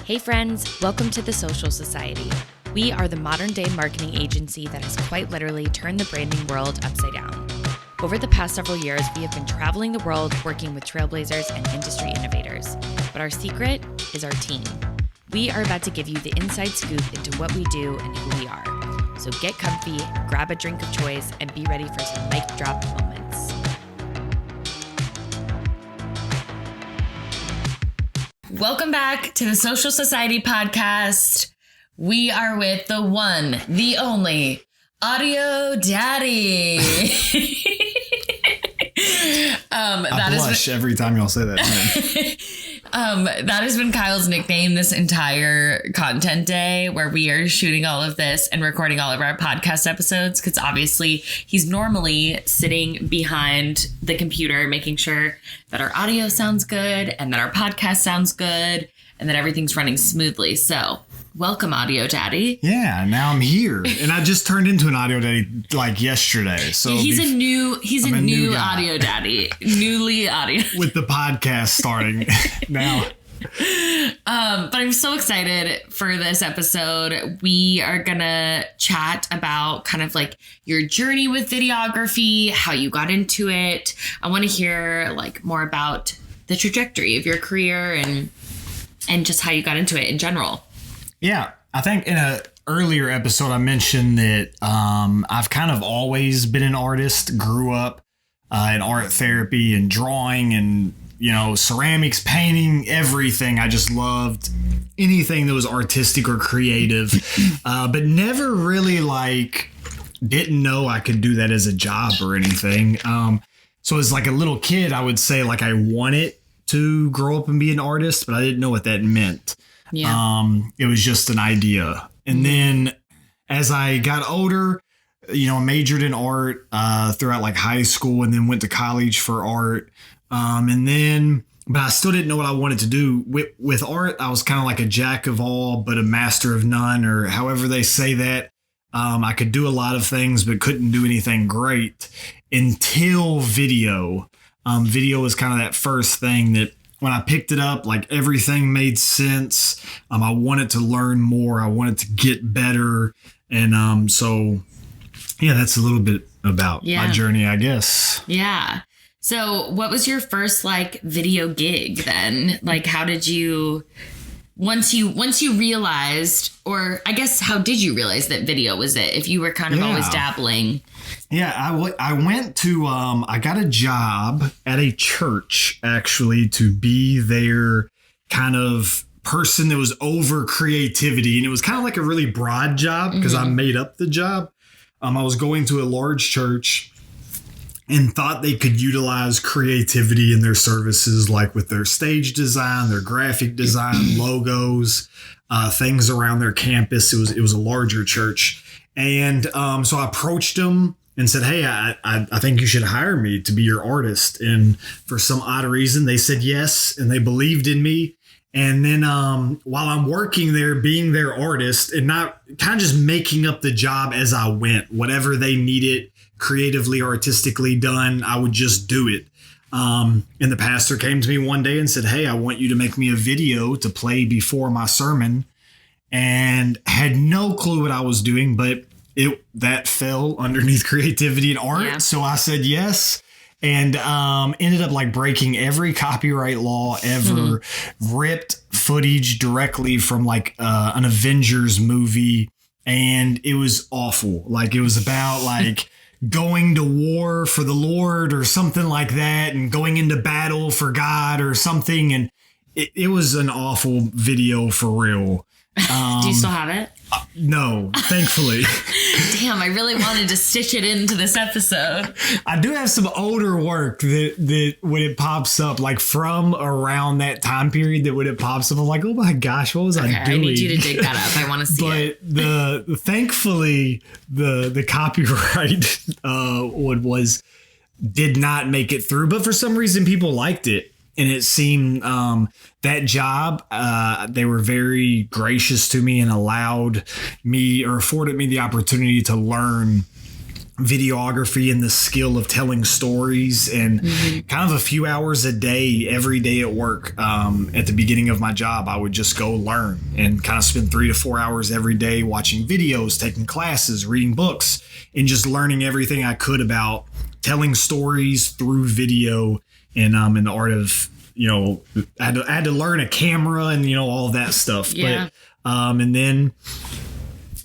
Hey friends, welcome to The Social Society. We are the modern-day marketing agency that has quite literally turned the branding world upside down. Over the past several years, we have been traveling the world working with trailblazers and industry innovators. But our secret is our team. We are about to give you the inside scoop into what we do and who we are. So get comfy, grab a drink of choice, and be ready for some mic drop moments. Welcome back to the Social Society podcast. We are with the one, the only, Audio Daddy. I blush every time y'all say that. That has been Kyle's nickname this entire content day, where we are shooting all of this and recording all of our podcast episodes, because obviously he's normally sitting behind the computer making sure that our audio sounds good and that our podcast sounds good and that everything's running smoothly. So welcome, Audio Daddy. Yeah, now I'm here, and I just turned into an Audio Daddy like yesterday. So he's a new Audio Daddy, newly audio with the podcast starting now. But I'm so excited for this episode. We are gonna chat about kind of like your journey with videography, how you got into it. I want to hear like more about the trajectory of your career and just how you got into it in general. Yeah, I think in an earlier episode, I mentioned that I've kind of always been an artist, grew up in art therapy and drawing and, ceramics, painting, everything. I just loved anything that was artistic or creative, but never really didn't know I could do that as a job or anything. So as like a little kid, I would say like I wanted to grow up and be an artist, but I didn't know what that meant. Yeah. It was just an idea. And then as I got older, I majored in art throughout like high school and then went to college for art. But I still didn't know what I wanted to do with art. I was kind of like a jack of all, but a master of none, or however they say that. I could do a lot of things, but couldn't do anything great until video. Video was kind of that first thing that when I picked it up, like everything made sense. I wanted to learn more. I wanted to get better. And so, yeah, that's a little bit about my journey, I guess. Yeah. So what was your first like video gig then? Like, how did you, once you realized, or I guess, how did you realize that video was it? If you were kind of always dabbling. Yeah, I went to, I got a job at a church, actually, to be their kind of person that was over creativity. And it was kind of like a really broad job because I made up the job. I was going to a large church and thought they could utilize creativity in their services, like with their stage design, their graphic design, logos, things around their campus. It was a larger church. And so I approached them and said, hey, I think you should hire me to be your artist. And for some odd reason, they said yes, and they believed in me. And then while I'm working there, being their artist and not kind of just making up the job as I went, whatever they needed creatively, artistically done, I would just do it. And the pastor came to me one day and said, hey, I want you to make me a video to play before my sermon. And had no clue what I was doing, but that fell underneath creativity and art. Yeah. So I said yes, and ended up like breaking every copyright law ever, ripped footage directly from like an Avengers movie. And it was awful. Like it was about like going to war for the Lord or something like that, and going into battle for God or something. And it was an awful video for real. Do you still have it? No, thankfully. Damn, I really wanted to stitch it into this episode. I do have some older work that when it pops up, like from around that time period, that when it pops up, I'm like, oh my gosh, what was I doing? I need you to dig that up. I want to see it. But thankfully the copyright one did not make it through, but for some reason people liked it. And it seemed that job, they were very gracious to me and allowed me or afforded me the opportunity to learn videography and the skill of telling stories, and kind of a few hours a day, every day at work. At the beginning of my job, I would just go learn and kind of spend 3 to 4 hours every day watching videos, taking classes, reading books, and just learning everything I could about telling stories through video and in the art of, I had to learn a camera and, all that stuff. Yeah. But, and then,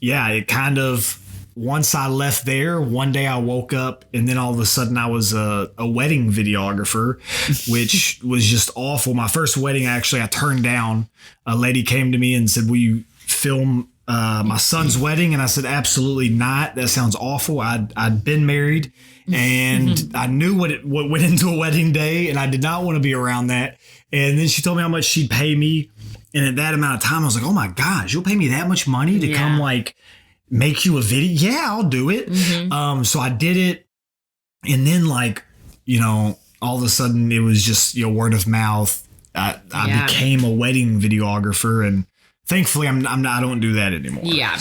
it kind of, once I left there, one day I woke up and then all of a sudden I was a wedding videographer, which was just awful. My first wedding, actually, I turned down. A lady came to me and said, will you film my son's wedding? And I said, absolutely not. That sounds awful. I'd been married and I knew what went into a wedding day, and I did not want to be around that. And then she told me how much she'd pay me. And at that amount of time, I was like, oh my gosh, you'll pay me that much money to come make you a video? Yeah, I'll do it. So I did it. And then all of a sudden it was just, word of mouth. I became a wedding videographer, and thankfully I don't do that anymore. Yeah.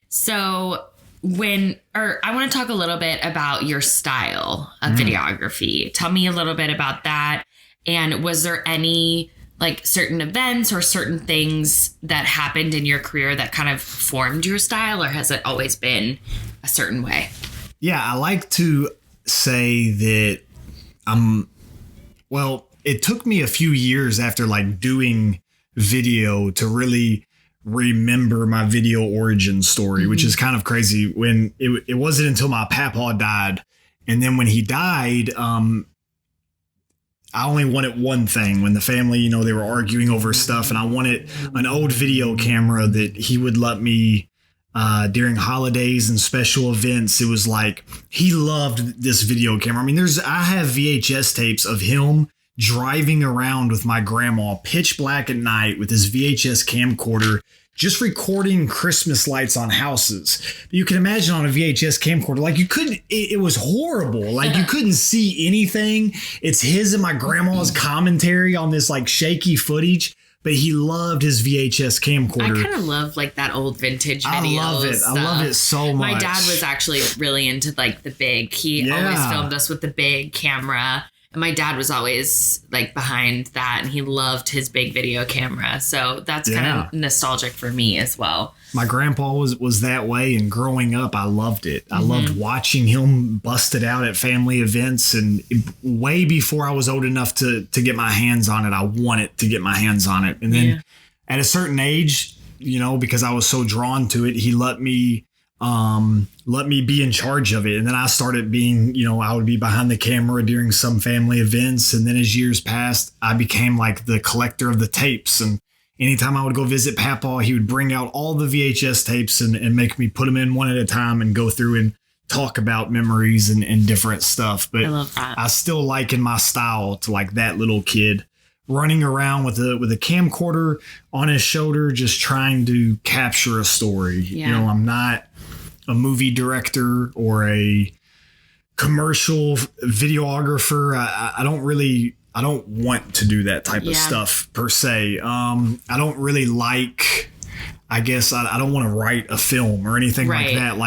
So I want to talk a little bit about your style of videography. Tell me a little bit about that. And was there any certain events or certain things that happened in your career that kind of formed your style, or has it always been a certain way? Yeah, I like to say that it took me a few years after doing video to really remember my video origin story, which is kind of crazy. When it wasn't until my papa died. And then when he died, I only wanted one thing. When the family, they were arguing over stuff, and I wanted an old video camera that he would let me during holidays and special events. It was he loved this video camera. I mean, I have VHS tapes of him driving around with my grandma, pitch black at night, with his VHS camcorder, just recording Christmas lights on houses. You can imagine on a VHS camcorder, it was horrible. You couldn't see anything. It's his and my grandma's commentary on this shaky footage, but he loved his VHS camcorder. I kind of love that old vintage video. I love it. Stuff. I love it so much. My dad was actually really into the big, he always filmed us with the big camera. And my dad was always behind that, and he loved his big video camera. So that's kind of nostalgic for me as well. My grandpa was that way, and growing up, I loved it. I loved watching him bust it out at family events, and way before I was old enough to get my hands on it, I wanted to get my hands on it. And then at a certain age, because I was so drawn to it, he let me be in charge of it. And then I started being, I would be behind the camera during some family events. And then as years passed, I became the collector of the tapes. And anytime I would go visit Papa, he would bring out all the VHS tapes and make me put them in one at a time and go through and talk about memories and different stuff. But I love that. I still liken my style to that little kid running around with a camcorder on his shoulder, just trying to capture a story. Yeah. I'm not a movie director or a commercial videographer. I don't want to do that type of stuff per se. I don't really I don't want to write a film or anything like that.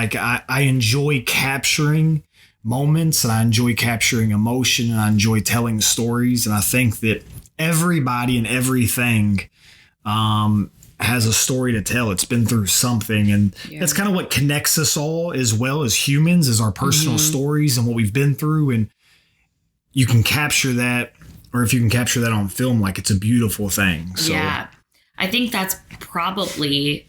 I enjoy capturing moments, and I enjoy capturing emotion, and I enjoy telling stories. And I think that everybody and everything, has a story to tell. It's been through something, and that's kind of what connects us all as well as humans, is our personal stories and what we've been through. And you can capture that, or if you can capture that on film, it's a beautiful thing. So I think that's probably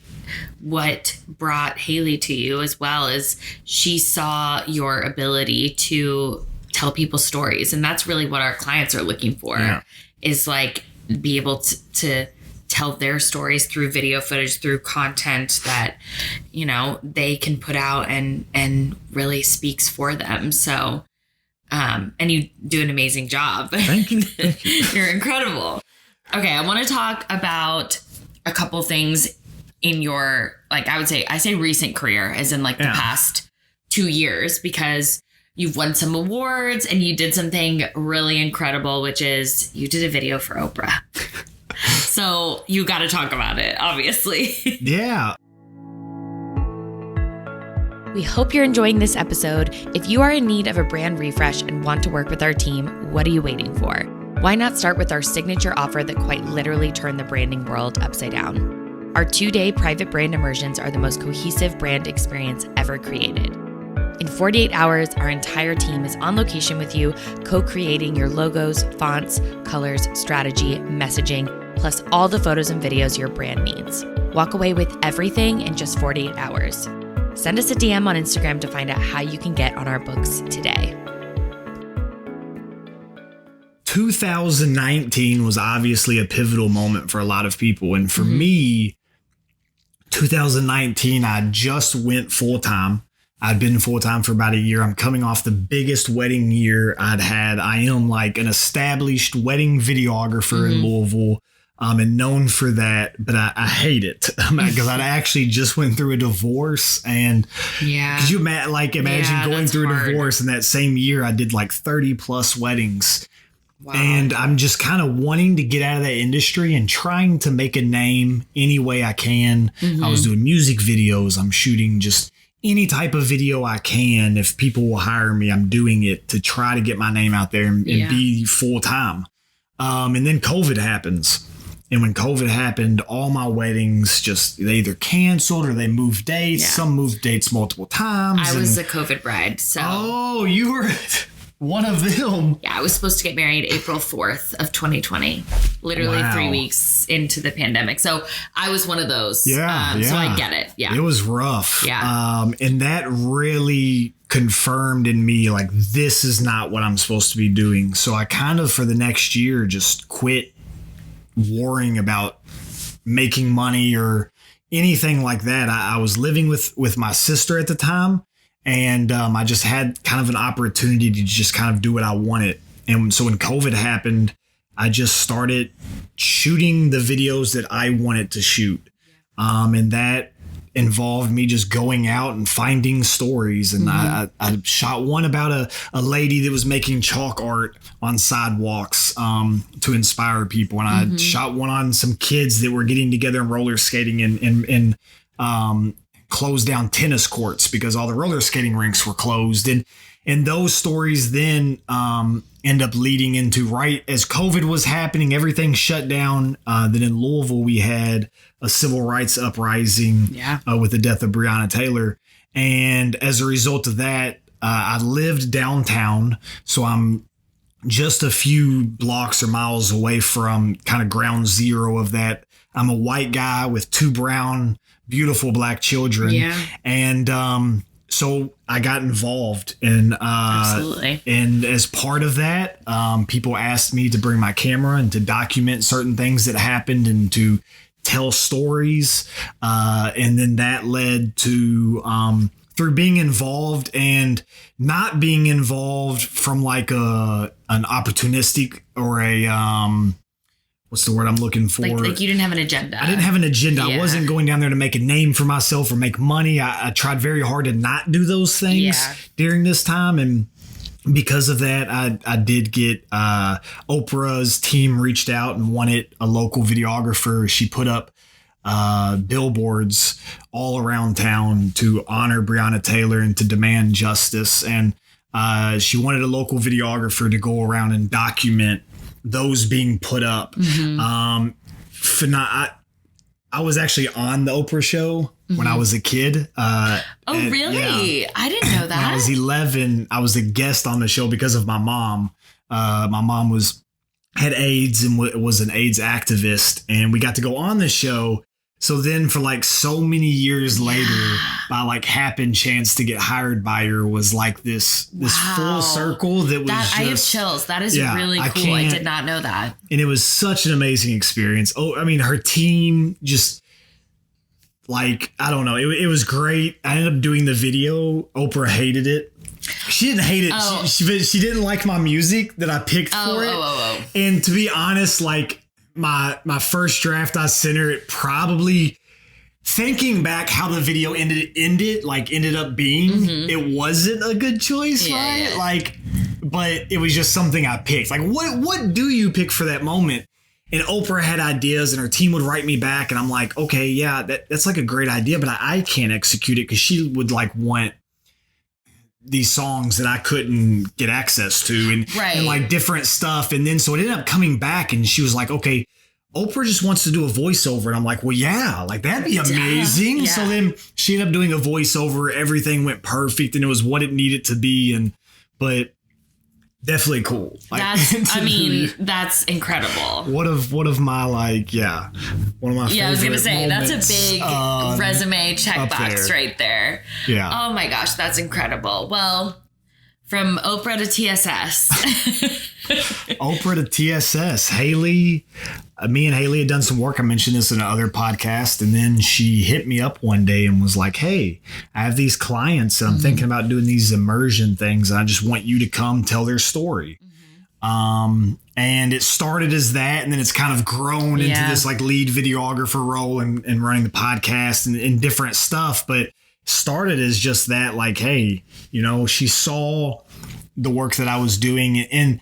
what brought Haley to you as well, is she saw your ability to tell people stories. And that's really what our clients are looking for, is be able to tell their stories through video footage, through content that, they can put out and really speaks for them. So, and you do an amazing job. Thank you. You're incredible. Okay. I want to talk about a couple things in your, I say recent career, as in the past 2 years, because you've won some awards and you did something really incredible, which is you did a video for Oprah. So you got to talk about it, obviously. Yeah. We hope you're enjoying this episode. If you are in need of a brand refresh and want to work with our team, what are you waiting for? Why not start with our signature offer that quite literally turned the branding world upside down? Our 2-day private brand immersions are the most cohesive brand experience ever created. In 48 hours, our entire team is on location with you, co-creating your logos, fonts, colors, strategy, messaging, plus all the photos and videos your brand needs. Walk away with everything in just 48 hours. Send us a DM on Instagram to find out how you can get on our books today. 2019 was obviously a pivotal moment for a lot of people. And for me, 2019, I just went full-time. I'd been full-time for about a year. I'm coming off the biggest wedding year I'd had. I am like an established wedding videographer in Louisville, and known for that, but I hate it because I actually just went through a divorce. And could you imagine going through a divorce, and that same year I did like 30 plus weddings. Wow. And I'm just kind of wanting to get out of that industry and trying to make a name any way I can. I was doing music videos. I'm shooting just any type of video I can. If people will hire me, I'm doing it to try to get my name out there and be full time. And then COVID happens. And when COVID happened, all my weddings they either canceled or they moved dates. Yeah. Some moved dates multiple times. I was a COVID bride. So. Oh, you were one of them. Yeah, I was supposed to get married April 4th of 2020, literally 3 weeks into the pandemic. So I was one of those. Yeah. So I get it. Yeah. It was rough. Yeah. And that really confirmed in me, like, this is not what I'm supposed to be doing. So I kind of, for the next year, just quit worrying about making money or anything like that. I was living with my sister at the time. And I just had kind of an opportunity to just kind of do what I wanted. And so when COVID happened, I just started shooting the videos that I wanted to shoot. And that involved me just going out and finding stories. And I shot one about a lady that was making chalk art on sidewalks to inspire people. And I shot one on some kids that were getting together and roller skating in closed down tennis courts because all the roller skating rinks were closed. And those stories then end up leading into, right as COVID was happening, everything shut down. Then in Louisville, we had a civil rights uprising with the death of Breonna Taylor. And as a result of that, I lived downtown. So I'm just a few blocks or miles away from kind of ground zero of that. I'm a white guy with 2 brown, beautiful black children. Yeah. And so I got involved Absolutely. And as part of that, people asked me to bring my camera and to document certain things that happened and to tell stories. And then that led to through being involved and not being involved from like an opportunistic or a what's the word I'm looking for? Like you didn't have an agenda. I didn't have an agenda. Yeah. I wasn't going down there to make a name for myself or make money. I tried very hard to not do those things during this time. And because of that, I did get Oprah's team reached out and wanted a local videographer. She put up billboards all around town to honor Breonna Taylor and to demand justice. And she wanted a local videographer to go around and document those being put up. I was actually on the Oprah show when I was a kid. Really? Yeah. I didn't know that. When I was 11, I was a guest on the show because of my mom. My mom had AIDS and was an AIDS activist, and we got to go on the show. So then for like so many years later, by like happen chance to get hired by her was like this full circle that was I have chills. That is really cool. I did not know that. And it was such an amazing experience. Oh, I mean, her team just like, I don't know. It was great. I ended up doing the video. Oprah hated it. She didn't hate it. Oh. She didn't like my music that I picked for it. And to be honest, like, my first draft I sent her, it probably, thinking back how the video ended up being, it wasn't a good choice, right? Yeah. Like, but it was just something I picked. Like, what do you pick for that moment? And Oprah had ideas and her team would write me back and I'm like, okay, yeah, that's like a great idea, but I can't execute it because she would like want these songs that I couldn't get access to and like different stuff. And then so it ended up coming back and she was like, okay, Oprah just wants to do a voiceover. And I'm like, well, yeah, like that'd be amazing. Yeah. So then she ended up doing a voiceover. Everything went perfect and it was what it needed to be. But definitely cool. Like, that's incredible. One of my one of my favorite I was gonna say that's a big resume checkbox right there. Yeah. Oh my gosh, that's incredible. Well, from Oprah to TSS. Oprah to TSS. Haley, me and Haley had done some work. I mentioned this in another podcast. And then she hit me up one day and was like, hey, I have these clients and I'm thinking about doing these immersion things. And I just want you to come tell their story. And it started as that. And then it's kind of grown into this like lead videographer role and running the podcast and different stuff. But started as just that, like, hey, she saw the work that I was doing and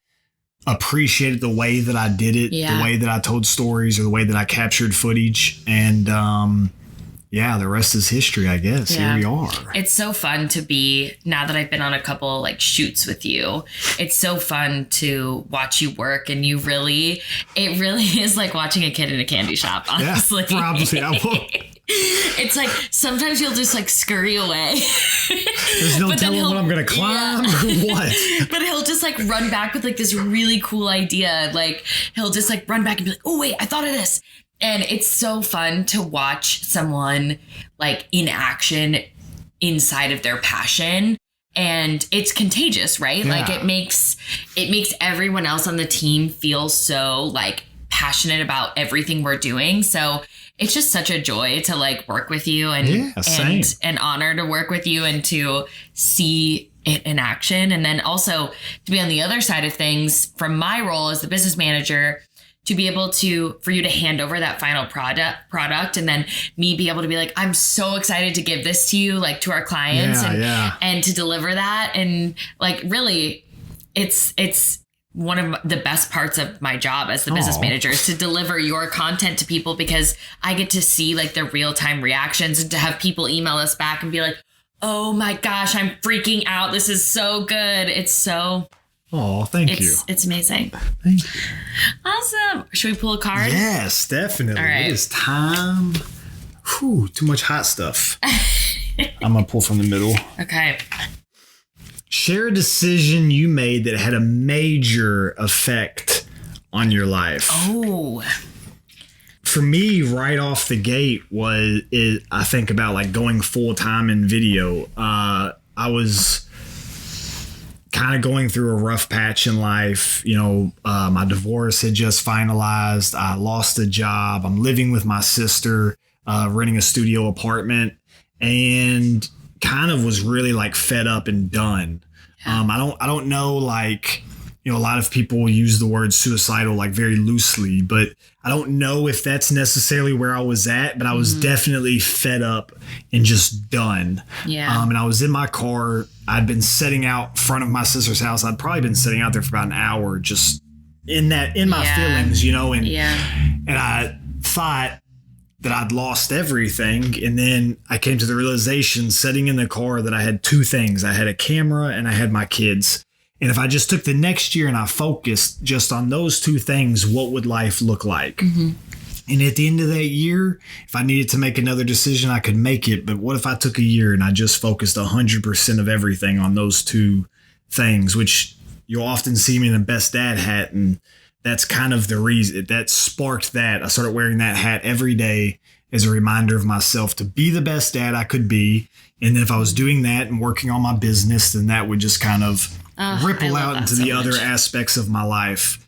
appreciated the way that I did it, the way that I told stories or the way that I captured footage. And the rest is history, I guess. Here we are. It's so fun to be, now that I've been on a couple like shoots with you, it's so fun to watch you work and it really is like watching a kid in a candy shop, honestly. Yeah, probably. I will. It's like sometimes you'll just like scurry away. There's no telling what I'm gonna climb or what. But he'll just like run back with like this really cool idea. Like he'll just like run back and be like, oh wait, I thought of this. And it's so fun to watch someone like in action inside of their passion. And it's contagious, right? Yeah. Like it makes everyone else on the team feel so like passionate about everything we're doing. So it's just such a joy to like work with you and an honor to work with you and to see it in action. And then also to be on the other side of things from my role as the business manager, to be able for you to hand over that final product and then me be able to be like, I'm so excited to give this to you, like to our clients and to deliver that. And like, really it's one of the best parts of my job as the business manager is to deliver your content to people because I get to see like the real-time reactions and to have people email us back and be like, oh my gosh, I'm freaking out. This is so good. It's so... Oh, thank you. It's amazing. Thank you. Awesome. Should we pull a card? Yes, definitely. All right. It is time. Whew, too much hot stuff. I'm going to pull from the middle. Okay. Share a decision you made that had a major effect on your life. Oh. For me, right off the gate I think about like going full time in video. I was kind of going through a rough patch in life. My divorce had just finalized. I lost a job. I'm living with my sister, renting a studio apartment, and kind of was really like fed up and done. I don't know, like, a lot of people use the word suicidal like very loosely, but I don't know if that's necessarily where I was at, but I was definitely fed up and just done. Yeah. And I was in my car. I'd been sitting out front of my sister's house. I'd probably been sitting out there for about an hour, just in my feelings, and I thought that I'd lost everything. And then I came to the realization sitting in the car that I had two things. I had a camera and I had my kids. And if I just took the next year and I focused just on those two things, what would life look like? Mm-hmm. And at the end of that year, if I needed to make another decision, I could make it. But what if I took a year and I just focused 100% of everything on those two things, which you'll often see me in the best dad hat. And that's kind of the reason that sparked that. I started wearing that hat every day as a reminder of myself to be the best dad I could be. And then if I was doing that and working on my business, then that would just kind of ripple out into the other aspects of my life.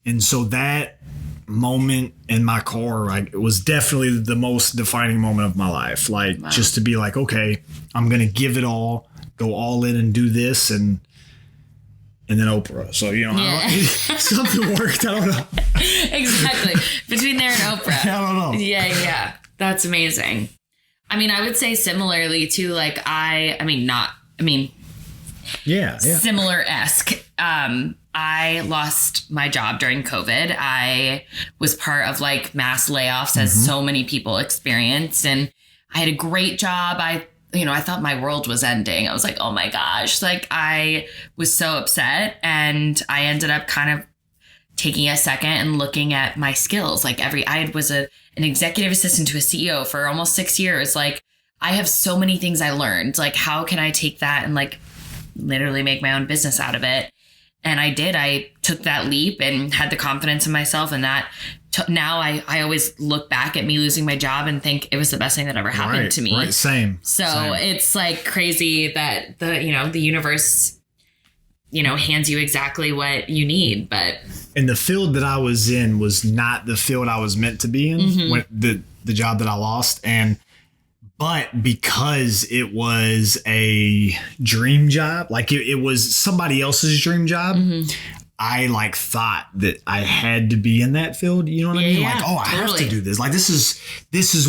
And so that moment in my car, it was definitely the most defining moment of my life. Just to be like, okay, I'm going to give it all, go all in and do this. And then Oprah. So, something worked. I don't know. Exactly. Between there and Oprah. I don't know. Yeah. That's amazing. I mean, I would say similarly too, like similar-esque. I lost my job during COVID. I was part of like mass layoffs as so many people experienced. And I had a great job. I I thought my world was ending. I was like, oh my gosh. Like, I was so upset, and I ended up kind of taking a second and looking at my skills. Like I was an executive assistant to a CEO for almost 6 years. Like, I have so many things I learned. Like, how can I take that and like literally make my own business out of it? And I did. I took that leap and had the confidence in myself, and that now I always look back at me losing my job and think it was the best thing that ever happened to me. Right. Same. It's like crazy that the universe, hands you exactly what you need. But and the field that I was in was not the field I was meant to be in, when the job that I lost. But because it was a dream job, like it was somebody else's dream job, I like thought that I had to be in that field. You know what I mean? Yeah, like, I have to do this. Like, this is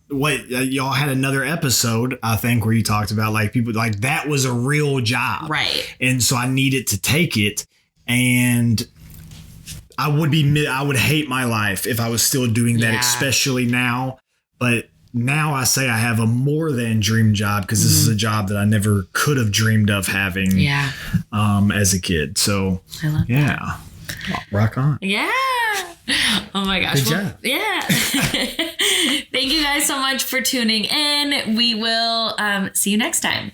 what y'all had another episode, I think, where you talked about like people like that was a real job. Right. And so I needed to take it, and I would hate my life if I was still doing that, especially now. But now I say I have a more than dream job, because this is a job that I never could have dreamed of having as a kid. So I love that. Rock on. Yeah. Oh my gosh. Good job. Yeah. Thank you guys so much for tuning in. We will see you next time.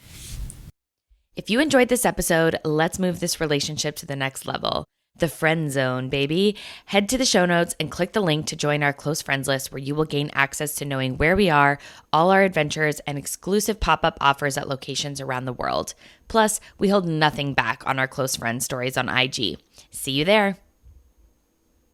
If you enjoyed this episode, let's move this relationship to the next level. The friend zone, baby. Head to the show notes and click the link to join our close friends list, where you will gain access to knowing where we are, all our adventures, and exclusive pop-up offers at locations around the world. Plus, we hold nothing back on our close friend stories on IG. See you there.